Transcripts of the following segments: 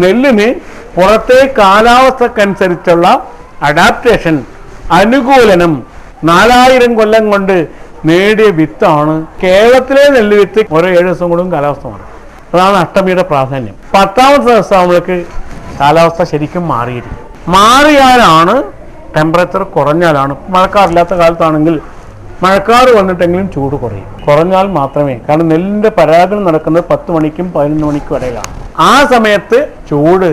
നെല്ലിന് പുറത്തെ കാലാവസ്ഥക്കനുസരിച്ചുള്ള അഡാപ്റ്റേഷൻ, അനുകൂലനം 4000 കൊല്ലം കൊണ്ട് നേടിയ വിത്താണ് കേരളത്തിലെ നെല്ല് വിത്ത്. ഓരോ 7 ദിവസം കൊണ്ടും കാലാവസ്ഥ മാറും. അതാണ് അഷ്ടമിയുടെ പ്രാധാന്യം. 10ാമത്തെ ദിവസം നമ്മൾക്ക് കാലാവസ്ഥ ശരിക്കും മാറിയിരിക്കും. മാറിയാലാണ് ടെമ്പറേച്ചർ കുറഞ്ഞാലാണ്. മഴക്കാറില്ലാത്ത കാലത്താണെങ്കിൽ മഴക്കാറ് വന്നിട്ടെങ്കിലും ചൂട് കുറഞ്ഞാൽ മാത്രമേ, കാരണം നെല്ലിന്റെ പരാഗണം നടക്കുന്നത് 10 മണിക്കും 11 മണിക്കും ഇടയിലാണ്. ആ സമയത്ത് ചൂട്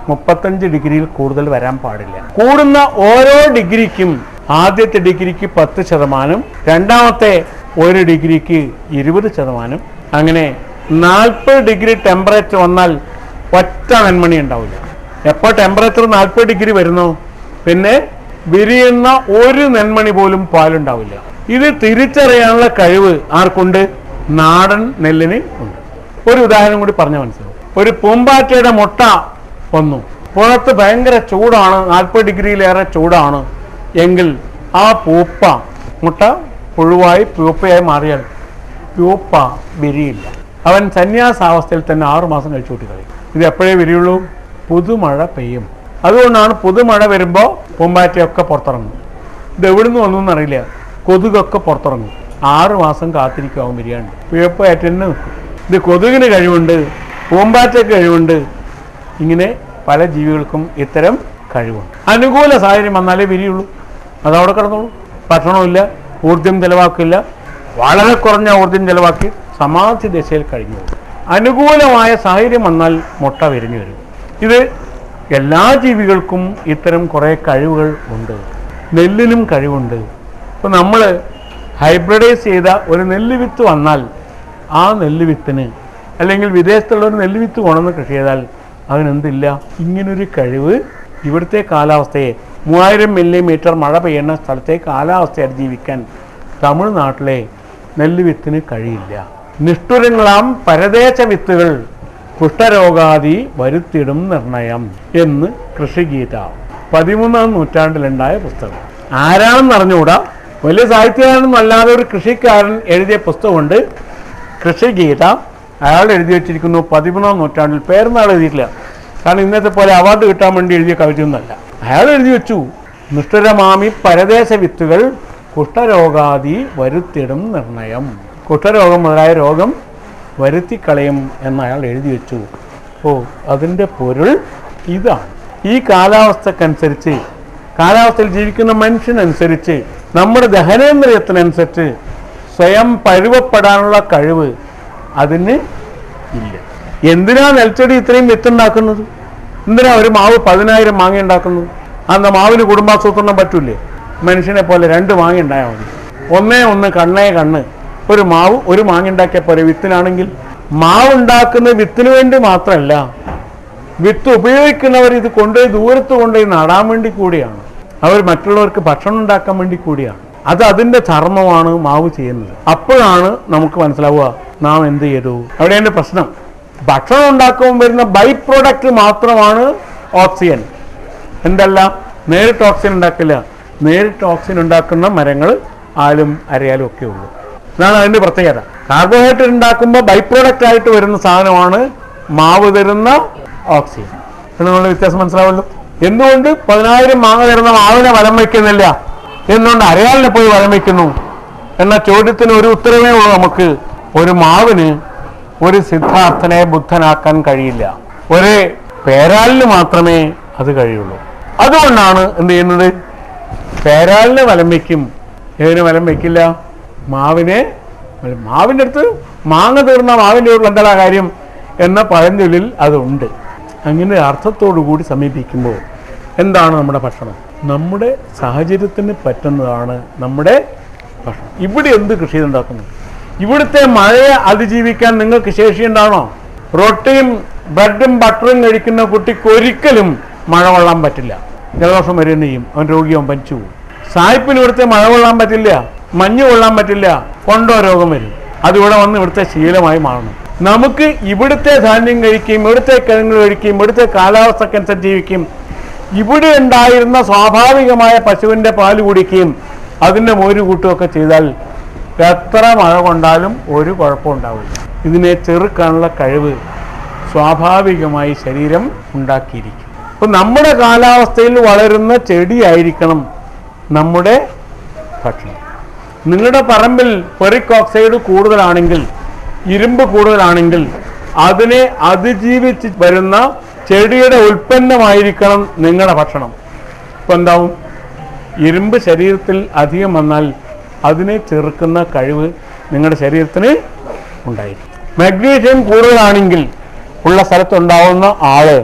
35 ഡിഗ്രിയിൽ കൂടുതൽ വരാൻ പാടില്ല. കൂടുന്ന ഓരോ ഡിഗ്രിക്കും ആദ്യത്തെ ഡിഗ്രിക്ക് 10%, രണ്ടാമത്തെ 1 ഡിഗ്രിക്ക് 20%, അങ്ങനെ 40 ഡിഗ്രി ടെമ്പറേച്ചർ വന്നാൽ ഒറ്റ നെന്മണി ഉണ്ടാവില്ല. എപ്പോൾ ടെമ്പറേച്ചർ 40 ഡിഗ്രി വരുന്നു, പിന്നെ വിരിയുന്ന ഒരു നെന്മണി പോലും പാലുണ്ടാവില്ല. ഇത് തിരിച്ചറിയാനുള്ള കഴിവ് ആർക്കുണ്ട്? നാടൻ നെല്ലിന് ഉണ്ട്. ഒരു ഉദാഹരണം കൂടി പറഞ്ഞാൽ മനസ്സിലാവും. ഒരു പൂമ്പാറ്റയുടെ മുട്ട വന്നു, പുറത്ത് ഭയങ്കര ചൂടാണ്, 40 ഡിഗ്രിയിലേറെ ചൂടാണ് എങ്കിൽ ആ മുട്ട പുഴുവായി പ്യൂപ്പയായി മാറിയാൽ പ്യൂപ്പ വിരിയില്ല. അവൻ സന്യാസാവസ്ഥയിൽ തന്നെ 6 മാസം കഴിച്ചു കൂട്ടി കളയും. ഇത് എപ്പോഴേ വിരിയുള്ളൂ? പുതുമഴ പെയ്യും. അതുകൊണ്ടാണ് പുതുമഴ വരുമ്പോൾ പൂമ്പാറ്റയൊക്കെ പുറത്തിറങ്ങും. ഇത് എവിടുന്ന് വന്നു എന്നറിയില്ല, കൊതുകൊക്കെ പുറത്തിറങ്ങും. 6 മാസം കാത്തിരിക്കാവും ബിരിയാണി. പ്യൂപ്പയായിട്ട് തന്നെ നിൽക്കും. ഇത് കൊതുകിന് കഴിവുണ്ട്, പൂമ്പാറ്റയ്ക്ക് കഴിവുണ്ട്. ഇങ്ങനെ പല ജീവികൾക്കും ഇത്തരം കഴിവുണ്ട്. അനുകൂല സാഹചര്യം വന്നാലേ വിരിയുള്ളൂ. അതവിടെ കിടന്നുള്ളൂ. ഭക്ഷണമില്ല, ഊർജ്ജം ചെലവാക്കില്ല, വളരെ കുറഞ്ഞ ഊർജ്ജം ചെലവാക്കി സമാധി ദശയിൽ കഴിഞ്ഞു. അനുകൂലമായ സാഹചര്യം വന്നാൽ മുട്ട വിരിഞ്ഞു വരും. ഇത് എല്ലാ ജീവികൾക്കും ഇത്തരം കുറേ കഴിവുകൾ ഉണ്ട്. നെല്ലിനും കഴിവുണ്ട്. ഇപ്പോൾ നമ്മൾ ഹൈബ്രിഡൈസ് ചെയ്ത ഒരു നെല്ല് വിത്ത് വന്നാൽ ആ നെല്ല് വിത്തിന്, അല്ലെങ്കിൽ വിദേശത്തുള്ള ഒരു നെല്ല് വിത്ത് കൊണ്ടുവന്ന് കൃഷി ചെയ്താൽ അതിനെന്തില്ല? ഇങ്ങനൊരു കഴിവ് ഇവിടുത്തെ കാലാവസ്ഥയെ, 3000 മില്ലിമീറ്റർ മഴ പെയ്യുന്ന സ്ഥലത്തെ കാലാവസ്ഥയെ ജീവിക്കാൻ തമിഴ്നാട്ടിലെ നെല്ല് വിത്തിന് കഴിയില്ല. നിഷ്ഠുരങ്ങളാം പരദേശ വിത്തുകൾ കുഷ്ഠരോഗാദി വരുത്തിടും നിർണയം എന്ന് കൃഷിഗീത 13ാം നൂറ്റാണ്ടിലുണ്ടായ പുസ്തകം. ആരാണെന്ന് അറിഞ്ഞുകൂടാ, വലിയ സാഹിത്യകാരനൊന്നും അല്ലാതെ ഒരു കൃഷിക്കാരൻ എഴുതിയ പുസ്തകമുണ്ട്, കൃഷിഗീത. അയാൾ എഴുതി വെച്ചിരിക്കുന്നു 13ാം നൂറ്റാണ്ടിൽ. പേരൊന്നും എഴുതിയിട്ടില്ല, കാരണം ഇന്നത്തെ പോലെ അവാർഡ് കിട്ടാൻ വേണ്ടി എഴുതിയ കവിതയൊന്നുമല്ല. അയാൾ എഴുതി വെച്ചു, നിഷ്ഠുരമാമി പരദേശ വിത്തുകൾ കുഷ്ഠരോഗാദി വരുത്തിടും നിർണയം. കുഷ്ഠരോഗം മുതലായ രോഗം വരുത്തിക്കളയും എന്ന് അയാൾ എഴുതി വെച്ചു. അതിൻ്റെ പൊരുൾ ഇതാണ്. ഈ കാലാവസ്ഥക്കനുസരിച്ച്, കാലാവസ്ഥയിൽ ജീവിക്കുന്ന മനുഷ്യനനുസരിച്ച്, നമ്മുടെ ദഹനേന്ദ്രിയത്തിനനുസരിച്ച് സ്വയം പരുവപ്പെടാനുള്ള കഴിവ് അതിന് ഇല്ല. എന്തിനാ നെൽച്ചെടി ഇത്രയും വിത്തുണ്ടാക്കുന്നത്? എന്തിനാ ഒരു മാവ് 10,000 മാങ്ങ ഉണ്ടാക്കുന്നത്? അന്ന് മാവിന് കുടുംബാസൂത്രണം പറ്റൂലേ? മനുഷ്യനെ പോലെ 2 മാങ്ങ ഉണ്ടായാൽ മതി. ഒന്ന് കണ്ണേ കണ്ണ്. ഒരു മാവ് ഒരു മാങ്ങ ഉണ്ടാക്കിയ പോലെ. വിത്തിനാണെങ്കിൽ മാവ് ഉണ്ടാക്കുന്ന വിത്തിന് വേണ്ടി മാത്രമല്ല, വിത്ത് ഉപയോഗിക്കുന്നവർ ഇത് കൊണ്ടുപോയി ദൂരത്ത് കൊണ്ടുപോയി നടാൻ വേണ്ടി കൂടിയാണ്. അവർ മറ്റുള്ളവർക്ക് ഭക്ഷണം ഉണ്ടാക്കാൻ വേണ്ടി കൂടിയാണ്. അത് അതിൻ്റെ ധർമ്മമാണ് മാവ് ചെയ്യുന്നത്. അപ്പോഴാണ് നമുക്ക് മനസ്സിലാവുക നാം എന്ത് ചെയ്തു. അവിടെയാണ് പ്രശ്നം. ഭക്ഷണം ഉണ്ടാക്കുമ്പോൾ വരുന്ന ബൈ പ്രോഡക്റ്റ് മാത്രമാണ് ഓക്സിജൻ. എന്തല്ല, നേരിട്ട് ഓക്സിജൻ ഉണ്ടാക്കില്ല. നേരിട്ട് ഓക്സിജൻ ഉണ്ടാക്കുന്ന മരങ്ങൾ ആലും അരയാലും ഒക്കെ ഉള്ളൂ. ഇതാണ് അതിൻ്റെ പ്രത്യേകത. കാർബോഹൈഡ്രേറ്റ് ഉണ്ടാക്കുമ്പോൾ ബൈ പ്രോഡക്റ്റ് ആയിട്ട് വരുന്ന സാധനമാണ് മാവ് തരുന്ന ഓക്സിജൻ. എന്നുള്ള വ്യത്യാസം മനസ്സിലാവുള്ളൂ. എന്തുകൊണ്ട് 10,000 മാങ്ങ തരുന്ന മാവിനെ വലം വയ്ക്കുന്നില്ല, എന്തുകൊണ്ട് അരയാലിനെ പോയി വലം വയ്ക്കുന്നു എന്ന ചോദ്യത്തിന് ഒരു ഉത്തരവേ ഉള്ളൂ നമുക്ക്. ഒരു മാവിന് ഒരു സിദ്ധാർത്ഥനെ ബുദ്ധനാക്കാൻ കഴിയില്ല. ഒരു പേരാലിന് മാത്രമേ അത് കഴിയുള്ളൂ. അതുകൊണ്ടാണ് എന്ത് ചെയ്യുന്നത്, പേരാലിനെ വലം വയ്ക്കും, ഏതിനെ വലം വയ്ക്കില്ല? മാവിനെ. മാവിൻ്റെ അടുത്ത് മാങ്ങ തീർന്ന മാവിൻ്റെ ഒരു എന്താ കാര്യം എന്ന പഴഞ്ചൊല്ലിൽ അതുണ്ട്. അങ്ങനെ അർത്ഥത്തോടു കൂടി സമീപിക്കുമ്പോൾ എന്താണ് നമ്മുടെ ഭക്ഷണം? നമ്മുടെ സാഹചര്യത്തിന് പറ്റുന്നതാണ് നമ്മുടെ ഭക്ഷണം. ഇവിടെ എന്ത് കൃഷി ഉണ്ടാക്കുന്നത്? ഇവിടുത്തെ മഴയെ അതിജീവിക്കാൻ നിങ്ങൾക്ക് ശേഷിയുണ്ടാണോ? റൊട്ടിയും ബ്രെഡും ബട്ടറും കഴിക്കുന്ന കുട്ടിക്ക് ഒരിക്കലും മഴ കൊള്ളാൻ പറ്റില്ല. ജലദോഷം വരികയും ചെയ്യും, അവൻ രോഗിയാവും, പനിച്ചു പോകും. സായിപ്പിന് ഇവിടുത്തെ മഴ കൊള്ളാൻ പറ്റില്ല, മഞ്ഞ് കൊള്ളാൻ പറ്റില്ല, കൊണ്ടോ രോഗം വരും. അതിവിടെ വന്ന് ഇവിടുത്തെ ശീലമായി മാറണം. നമുക്ക് ഇവിടുത്തെ ധാന്യം കഴിക്കുകയും ഇവിടുത്തെ കിഴങ്ങ് കഴിക്കുകയും ഇവിടുത്തെ കാലാവസ്ഥക്കനുസരിച്ച് ജീവിക്കുകയും ഇവിടെ ഉണ്ടായിരുന്ന സ്വാഭാവികമായ പശുവിൻ്റെ പാല് കുടിക്കുകയും അതിൻ്റെ മോര് കൂട്ടുകയൊക്കെ ചെയ്താൽ എത്ര മഴ കൊണ്ടാലും ഒരു കുഴപ്പമുണ്ടാവില്ല. ഇതിനെ ചെറുക്കാനുള്ള കഴിവ് സ്വാഭാവികമായി ശരീരം ഉണ്ടാക്കിയിരിക്കും. അപ്പം നമ്മുടെ കാലാവസ്ഥയിൽ വളരുന്ന ചെടിയായിരിക്കണം നമ്മുടെ ഭക്ഷണം. നിങ്ങളുടെ പറമ്പിൽ ഫെറിക് ഓക്സൈഡ് കൂടുതലാണെങ്കിൽ, ഇരുമ്പ് കൂടുതലാണെങ്കിൽ, അതിനെ അതിജീവിച്ച് വരുന്ന ചെടിയുടെ ഉൽപ്പന്നമായിരിക്കണം നിങ്ങളുടെ ഭക്ഷണം. ഇപ്പം എന്താവും? ഇരുമ്പ് ശരീരത്തിൽ അധികം വന്നാൽ അതിനെ ചെറുക്കുന്ന കഴിവ് നിങ്ങളുടെ ശരീരത്തിന് ഉണ്ടായിരിക്കും. മഗ്നീഷ്യം കൂടുതലാണെങ്കിൽ ഉള്ള സ്ഥലത്തുണ്ടാവുന്ന ആള്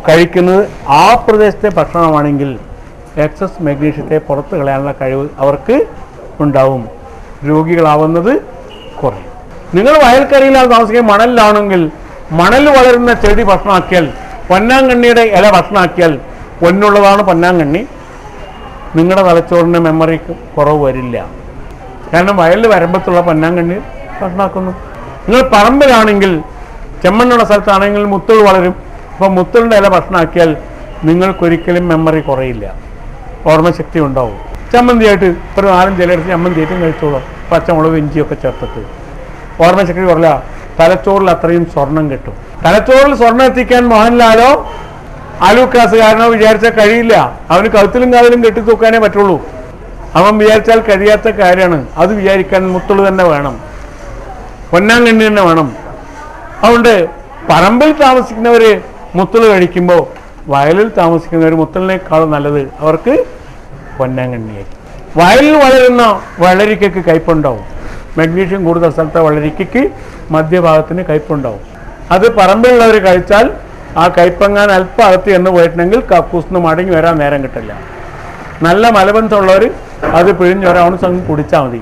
കഴിക്കുന്നത് ആ പ്രദേശത്തെ ഭക്ഷണമാണെങ്കിൽ എക്സസ് മഗ്നീഷ്യത്തെ പുറത്ത് കളയാനുള്ള കഴിവ് അവർക്ക് ഉണ്ടാവും. രോഗികളാവുന്നത് കുറയും. നിങ്ങൾ വയൽക്കരയിലാണ് താമസിക്കുക, മണലിലാണെങ്കിൽ മണൽ വളരുന്ന ചെടി ഭക്ഷണമാക്കിയാൽ, പൊന്നാങ്കണ്ണിയുടെ ഇല ഭക്ഷണമാക്കിയാൽ, പൊന്നുള്ളതാണ് പൊന്നാങ്കണ്ണി, നിങ്ങളുടെ തലച്ചോറിന് മെമ്മറിക്ക് കുറവ് വരില്ല. കാരണം വയലിൽ വരമ്പത്തുള്ള പൊന്നാങ്കണ്ണി ഭക്ഷണമാക്കുന്നു. നിങ്ങൾ പറമ്പിലാണെങ്കിൽ, ചെമ്മണ്ണുള്ള സ്ഥലത്താണെങ്കിൽ മുത്തൾ വളരും. അപ്പോൾ മുത്തളിൻ്റെ ഇല ഭക്ഷണമാക്കിയാൽ നിങ്ങൾക്കൊരിക്കലും മെമ്മറി കുറയില്ല, ഓർമ്മശക്തി ഉണ്ടാവും. ചമ്മന്തിയായിട്ട് ഒരു 4-5 ഇല എടുത്ത് ചമ്മന്തിയായിട്ടും കഴിച്ചോളാം, പച്ചമുളക് ഇഞ്ചിയൊക്കെ ചേർത്തിട്ട്. ഓർമ്മശക്തി കുറയില്ല. തലച്ചോറിൽ അത്രയും സ്വർണം കിട്ടും. തലച്ചോറിൽ സ്വർണം എത്തിക്കാൻ മോഹൻലാലോ ആലൂക്കാസുകാരനോ വിചാരിച്ചാൽ കഴിയില്ല. അവന് കഴുത്തിലും കാതിലും കെട്ടിത്തൂക്കാനേ പറ്റുള്ളൂ. അവൻ വിചാരിച്ചാൽ കഴിയാത്ത കാര്യമാണ്. അത് വിചാരിക്കാൻ മുത്തള് തന്നെ വേണം, പൊന്നാങ്കണ്ണി തന്നെ വേണം. അതുകൊണ്ട് പറമ്പിൽ താമസിക്കുന്നവർ മുത്തള് കഴിക്കുമ്പോൾ വയലിൽ താമസിക്കുന്നവർ മുത്തളിനേക്കാളും നല്ലത് അവർക്ക് പൊന്നാങ്കണ്ണിയായിരിക്കും. വയലിൽ വളരുന്ന വെള്ളരിക്കയ്ക്ക് കയ്പുണ്ടാവും. മഗ്നീഷ്യം കൂടുതൽ സ്ഥലത്തെ വെള്ളരിക്കയ്ക്ക് മധ്യഭാഗത്തിന് കയ്പുണ്ടാവും. അത് പറമ്പിലുള്ളവർ കഴിച്ചാൽ ആ കയ്പങ്ങാൻ അല്പം അകത്ത് എന്ന് പോയിട്ടുണ്ടെങ്കിൽ കക്കൂസിന് മടങ്ങി വരാൻ നേരം കിട്ടില്ല. നല്ല മലബന്ധമുള്ളവർ അത് പിഴിഞ്ഞ് ഒരാണ് സംഘം കുടിച്ചാൽ മതി.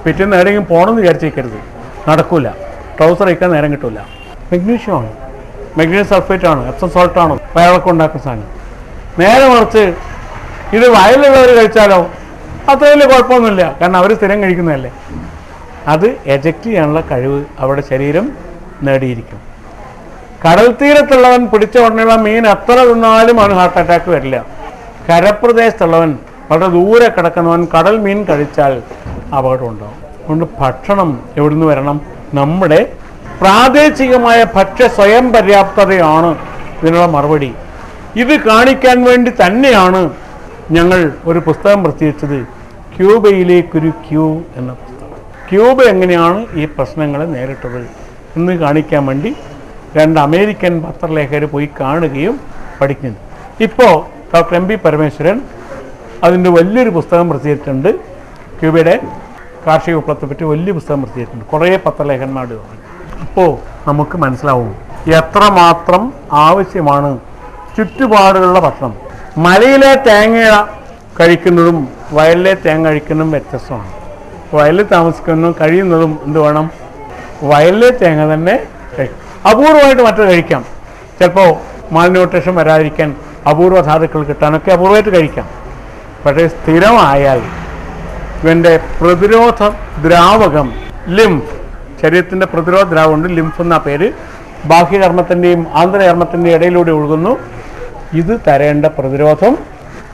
പിറ്റേന്ന് എവിടെയെങ്കിലും പോകണമെന്ന് വിചാരിച്ചേക്കരുത്, നടക്കൂല. ട്രൗസർ അയക്കാൻ നേരം കിട്ടില്ല. മഗ്നീഷ്യമാണ്, മഗ്നീഷ്യം സൾഫേറ്റ് ആണ്, എപ്സം സോൾട്ടാണ് വയറിളക്കം ഉണ്ടാക്കുന്ന സാധനം. നേരെ മറിച്ച് ഇത് വയലുള്ളവർ കഴിച്ചാലോ അത്ര വലിയ കുഴപ്പമൊന്നുമില്ല, കാരണം അവർ സ്ഥിരം കഴിക്കുന്നതല്ലേ. അത് എജക്റ്റ് ചെയ്യാനുള്ള കഴിവ് അവരുടെ ശരീരം നേടിയിരിക്കും. കടൽ തീരത്തുള്ളവൻ പിടിച്ച ഉടനെയുള്ള മീൻ എത്ര തിന്നാലും അവന് ഹാർട്ട് അറ്റാക്ക് വരില്ല. കരപ്രദേശത്തുള്ളവൻ, വളരെ ദൂരെ കിടക്കുന്നവൻ കടൽ മീൻ കഴിച്ചാൽ അപകടം ഉണ്ടാവും. അതുകൊണ്ട് ഭക്ഷണം എവിടുന്ന് വരണം? നമ്മുടെ പ്രാദേശികമായ ഭക്ഷ്യ സ്വയം പര്യാപ്തതയാണ് ഇതിനുള്ള മറുപടി. ഇത് കാണിക്കാൻ വേണ്ടി തന്നെയാണ് ഞങ്ങൾ ഒരു പുസ്തകം പ്രസിദ്ധീകരിച്ചത്, ക്യൂബയിലേക്കൊരു ക്യൂ എന്ന പുസ്തകം. ക്യൂബ എങ്ങനെയാണ് ഈ പ്രശ്നങ്ങളെ നേരിട്ടത് എന്ന് കാണിക്കാൻ വേണ്ടി 2 അമേരിക്കൻ പത്രലേഖകർ പോയി കാണുകയും പഠിക്കുന്നു. ഇപ്പോൾ ഡോക്ടർ എം പി പരമേശ്വരൻ അതിൻ്റെ വലിയൊരു പുസ്തകം പ്രസിദ്ധീകരിച്ചിട്ടുണ്ട്. ക്യൂബയുടെ കാർഷിക വിപ്ലവത്തെ പറ്റി വലിയ പുസ്തകം പ്രസിദ്ധീകരിച്ചിട്ടുണ്ട്, കുറേ പത്രലേഖന്മാരുടെ. അപ്പോൾ നമുക്ക് മനസ്സിലാവും എത്രമാത്രം ആവശ്യമാണ് ചുറ്റുപാടുകളുള്ള ഭക്ഷണം. മലയിലെ തേങ്ങ കഴിക്കുന്നതും വയലിലെ തേങ്ങ കഴിക്കുന്നതും വ്യത്യസ്തമാണ്. വയലിൽ താമസിക്കുന്നതും കഴിയുന്നതും എന്ത് വേണം? വയലിലെ തേങ്ങ തന്നെ കഴിക്കും. അപൂർവമായിട്ട് മറ്റത് കഴിക്കാം, ചിലപ്പോൾ മാൽന്യൂട്രീഷൻ വരാതിരിക്കാൻ, അപൂർവ ധാതുക്കൾ കിട്ടാനൊക്കെ അപൂർവമായിട്ട് കഴിക്കാം. പക്ഷേ സ്ഥിരമായാൽ ഇവൻ്റെ പ്രതിരോധ ദ്രാവകം ലിംഫ്, ശരീരത്തിൻ്റെ പ്രതിരോധ ദ്രാവകമുണ്ട്, ലിംഫ് എന്ന പേര്, ബാഹ്യചർമ്മത്തിൻ്റെയും ആന്തരചർമ്മത്തിൻ്റെയും ഇടയിലൂടെ ഒഴുകുന്നു. ഇത് തരേണ്ട പ്രതിരോധം,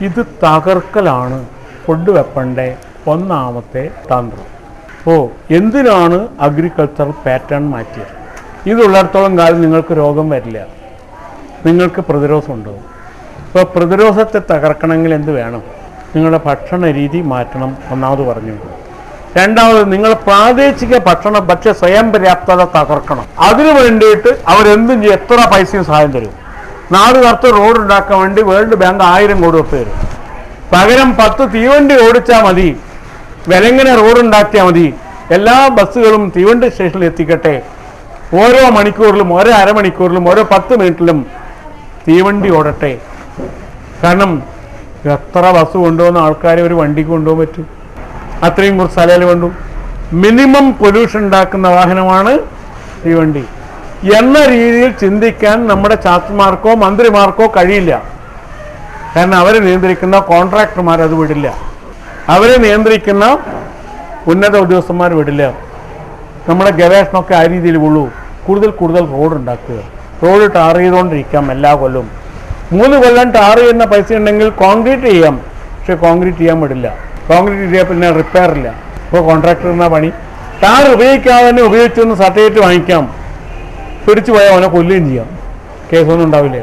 ഇത് തകർക്കലാണ് ഫുഡ് വെപ്പണിൻ്റെ ഒന്നാമത്തെ തന്ത്രം. എന്തിനാണ് അഗ്രികൾച്ചർ പാറ്റേൺ മാറ്റിയത്? ഇതുള്ളിടത്തോളം കാലം നിങ്ങൾക്ക് രോഗം വരില്ല, നിങ്ങൾക്ക് പ്രതിരോധം ഉണ്ടാവും. ഇപ്പോൾ പ്രതിരോധത്തെ തകർക്കണമെങ്കിൽ എന്ത് വേണം? നിങ്ങളുടെ ഭക്ഷണ രീതി മാറ്റണം, ഒന്നാമത് പറഞ്ഞു. രണ്ടാമത്, നിങ്ങൾ പ്രാദേശിക ഭക്ഷ്യ സ്വയം പര്യാപ്തത തകർക്കണം. അതിനു വേണ്ടിയിട്ട് അവരെന്തും ചെയ്യും, എത്ര പൈസയും സഹായം തരും. നാട് കറുത്ത് റോഡ് ഉണ്ടാക്കാൻ വേണ്ടി വേൾഡ് ബാങ്ക് 1000 കോടി രൂപ തരും. പകരം 10 തീവണ്ടി ഓടിച്ചാൽ മതി, വിലങ്ങനെ റോഡ് ഉണ്ടാക്കിയാൽ മതി, എല്ലാ ബസ്സുകളും തീവണ്ടി സ്റ്റേഷനിൽ എത്തിക്കട്ടെ, ഓരോ മണിക്കൂറിലും, ഓരോ അരമണിക്കൂറിലും, ഓരോ 10 മിനിറ്റിലും തീവണ്ടി ഓടട്ടെ. കാരണം എത്ര ബസ് കൊണ്ടുപോകുന്ന ആൾക്കാരെ ഒരു വണ്ടിക്ക് കൊണ്ടുപോകാൻ പറ്റും? അത്രയും കുറച്ച് സ്ഥലം വേണ്ടു. മിനിമം പൊല്യൂഷൻ ഉണ്ടാക്കുന്ന വാഹനമാണ് തീവണ്ടി എന്ന രീതിയിൽ ചിന്തിക്കാൻ നമ്മുടെ ചാത്തന്മാർക്കോ മന്ത്രിമാർക്കോ കഴിയില്ല. കാരണം അവരെ നിയന്ത്രിക്കുന്ന കോൺട്രാക്ടർമാർ അത് വിടില്ല, അവരെ നിയന്ത്രിക്കുന്ന ഉന്നത ഉദ്യോഗസ്ഥന്മാർ വിടില്ല. നമ്മുടെ ഗവേഷണമൊക്കെ ആ രീതിയിൽ ഉള്ളൂ. കൂടുതൽ റോഡ് ഉണ്ടാക്കുക, റോഡ് ടാർ ചെയ്തുകൊണ്ടിരിക്കാം എല്ലാ കൊല്ലവും. 3 കൊല്ലം ടാർ ചെയ്യുന്ന പൈസ ഉണ്ടെങ്കിൽ കോൺക്രീറ്റ് ചെയ്യാം, പക്ഷെ കോൺക്രീറ്റ് ചെയ്യാൻ വിടില്ല. കോൺക്രീറ്റ് ചെയ്യാൻ പിന്നെ റിപ്പയർ ഇല്ല. ഇപ്പോൾ കോൺട്രാക്ടറിനാ പണി. ടാർ ഉപയോഗിക്കാതെ തന്നെ ഉപയോഗിച്ചു എന്ന് സർട്ടിഫിക്കറ്റ് വാങ്ങിക്കാം, പിടിച്ചു പോയാൽ അവനെ കൊല്ലുകയും ചെയ്യാം, കേസൊന്നും ഉണ്ടാവില്ല.